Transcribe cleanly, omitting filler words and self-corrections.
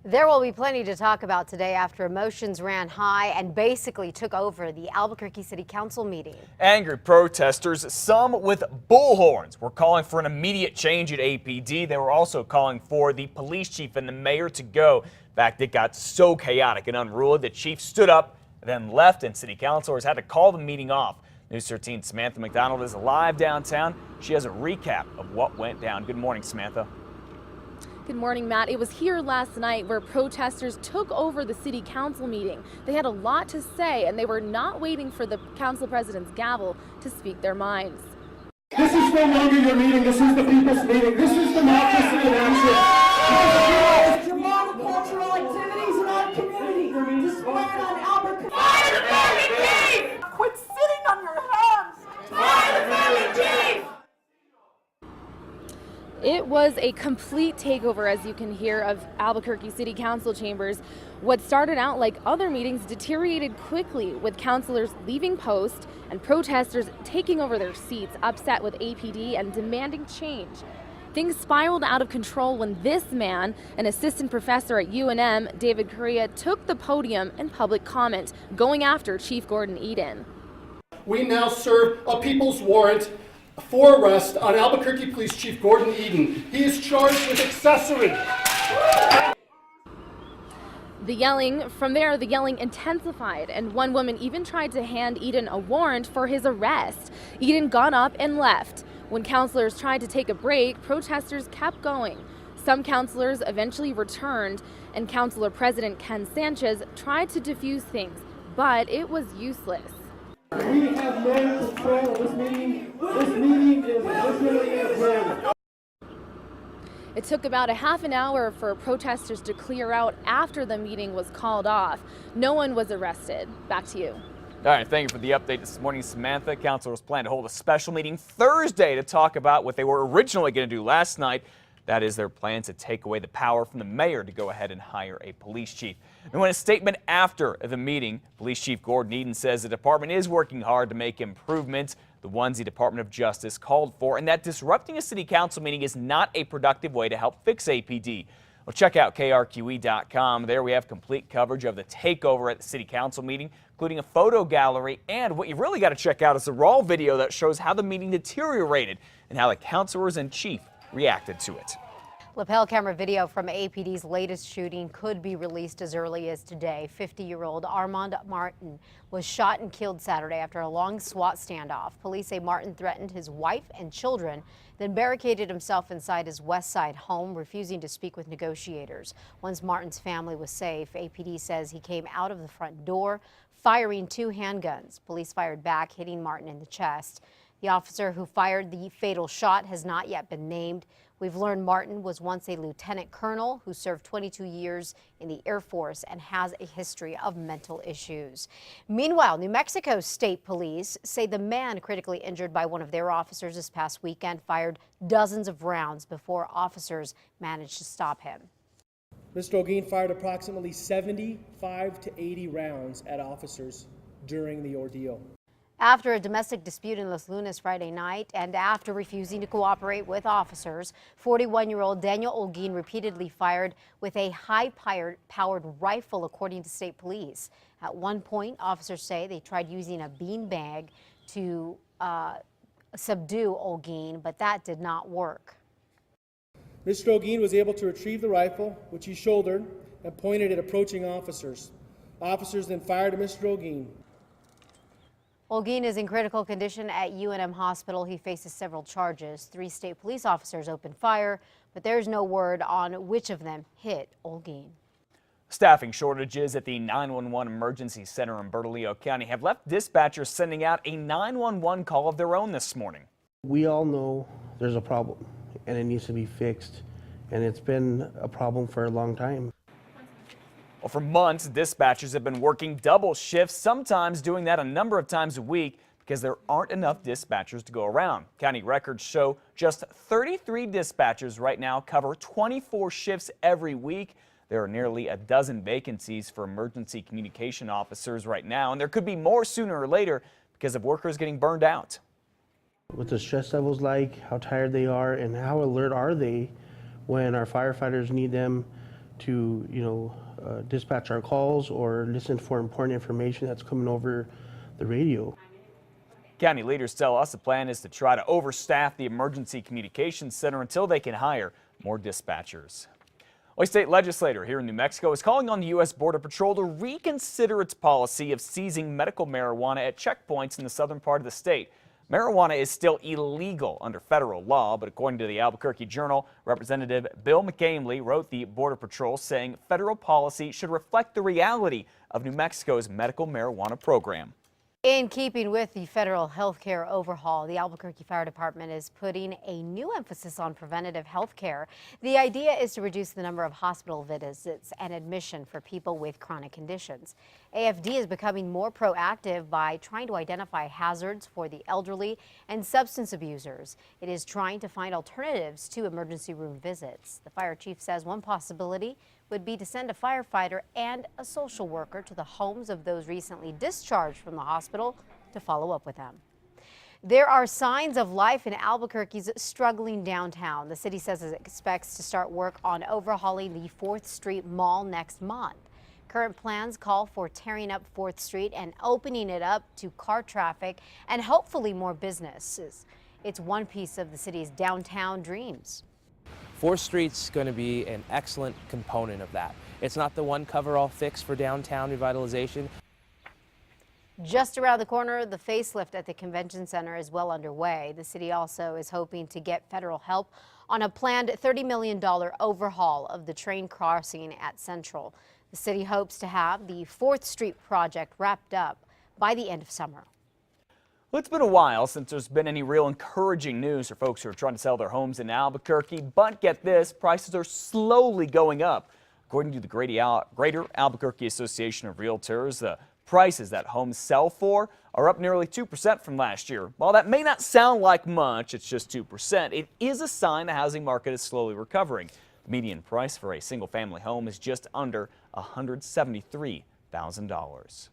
There will be plenty to talk about today after emotions ran high and basically took over the Albuquerque City Council meeting. Angry protesters, some with bullhorns, were calling for an immediate change at APD. They were also calling for the police chief and the mayor to go. In fact, it got so chaotic and unruly, the chief stood up, then left, and city councilors had to call the meeting off. News 13's Samantha McDonald is live downtown. She has a recap of what went down. Good morning, Samantha. Good morning, Matt. It was here last night where protesters took over the city council meeting. They had a lot to say, and they were not waiting for the council president's gavel to speak their minds. This is no longer your meeting. This is the people's meeting. This is democracy in action. Your monocultural activities in our community displayed on Albuquerque. Fire the fucking chief! Quit sitting on your hands! Fire the fucking chief! It was a complete takeover, as you can hear, of Albuquerque City Council chambers. What started out like other meetings deteriorated quickly, with councilors leaving post and protesters taking over their seats, upset with APD and demanding change. Things spiraled out of control when this man, an assistant professor at UNM, David Correa, took the podium in public comment, going after Chief Gordon Eden. We now serve a people's warrant for arrest on Albuquerque Police Chief Gordon Eden. He is charged with accessory. The yelling intensified, and one woman even tried to hand Eden a warrant for his arrest. Eden got up and left. When councilors tried to take a break, protesters kept going. Some councilors eventually returned, and Councilor President Ken Sanchez tried to defuse things, but it was useless. We have no control of this meeting. This meeting is literally at random. It took about a half an hour for protesters to clear out after the meeting was called off. No one was arrested. Back to you. All right, thank you for the update this morning, Samantha. Councilors plan to hold a special meeting Thursday to talk about what they were originally going to do last night. That is their plan to take away the power from the mayor to go ahead and hire a police chief. And in a statement after the meeting, Police Chief Gordon Eden says the department is working hard to make improvements, the ones the Department of Justice called for, and that disrupting a city council meeting is not a productive way to help fix APD. Well, check out KRQE.com. There we have complete coverage of the takeover at the city council meeting, including a photo gallery. And what you really got to check out is the raw video that shows how the meeting deteriorated and how the councilors and chief reacted to it. Lapel camera video from APD's latest shooting could be released as early as today. 50-year-old Armand Martin was shot and killed Saturday after a long SWAT standoff. Police say Martin threatened his wife and children, then barricaded himself inside his West Side home, refusing to speak with negotiators. Once Martin's family was safe, APD says he came out of the front door, firing 2 handguns. Police fired back, hitting Martin in the chest. The officer who fired the fatal shot has not yet been named. We've learned Martin was once a lieutenant colonel who served 22 years in the Air Force and has a history of mental issues. Meanwhile, New Mexico State Police say the man critically injured by one of their officers this past weekend fired dozens of rounds before officers managed to stop him. Mr. Holguin fired approximately 75 to 80 rounds at officers during the ordeal. After a domestic dispute in Los Lunas Friday night and after refusing to cooperate with officers, 41-year-old Daniel Holguin repeatedly fired with a high-powered rifle, according to state police. At one point, officers say they tried using a beanbag to subdue Holguin, but that did not work. Mr. Holguin was able to retrieve the rifle, which he shouldered, and pointed at approaching officers. Officers then fired at Mr. Holguin. Holguin is in critical condition at UNM Hospital. He faces several charges. 3 state police officers opened fire, but there's no word on which of them hit Holguin. Staffing shortages at the 911 Emergency Center in Bernalillo County have left dispatchers sending out a 911 call of their own this morning. We all know there's a problem and it needs to be fixed, and it's been a problem for a long time. Well, for months, dispatchers have been working double shifts, sometimes doing that a number of times a week because there aren't enough dispatchers to go around. County records show just 33 dispatchers right now cover 24 shifts every week. There are nearly a dozen vacancies for emergency communication officers right now, and there could be more sooner or later because of workers getting burned out. What the stress levels like, how tired they are, and how alert are they when our firefighters need them to, dispatch our calls or listen for important information that's coming over the radio. County leaders tell us the plan is to try to overstaff the Emergency Communications Center until they can hire more dispatchers. A state legislator here in New Mexico is calling on the U.S. Border Patrol to reconsider its policy of seizing medical marijuana at checkpoints in the southern part of the state. Marijuana is still illegal under federal law, but according to the Albuquerque Journal, Representative Bill McCamley wrote the Border Patrol saying federal policy should reflect the reality of New Mexico's medical marijuana program. In keeping with the federal health care overhaul, the Albuquerque Fire Department is putting a new emphasis on preventative health care. The idea is to reduce the number of hospital visits and admission for people with chronic conditions. AFD is becoming more proactive by trying to identify hazards for the elderly and substance abusers. It is trying to find alternatives to emergency room visits. The fire chief says one possibility would be to send a firefighter and a social worker to the homes of those recently discharged from the hospital to follow up with them. There are signs of life in Albuquerque's struggling downtown. The city says it expects to start work on overhauling the 4th Street Mall next month. Current plans call for tearing up 4th Street and opening it up to car traffic and hopefully more businesses. It's one piece of the city's downtown dreams. 4th Street's going to be an excellent component of that. It's not the one cover-all fix for downtown revitalization. Just around the corner, the facelift at the convention center is well underway. The city also is hoping to get federal help on a planned $30 million overhaul of the train crossing at Central. The city hopes to have the 4th Street project wrapped up by the end of summer. Well, it's been a while since there's been any real encouraging news for folks who are trying to sell their homes in Albuquerque, but get this, prices are slowly going up. According to the Greater Albuquerque Association of Realtors, the prices that homes sell for are up nearly 2% from last year. While that may not sound like much, it's just 2%, it is a sign the housing market is slowly recovering. The median price for a single-family home is just under $173,000.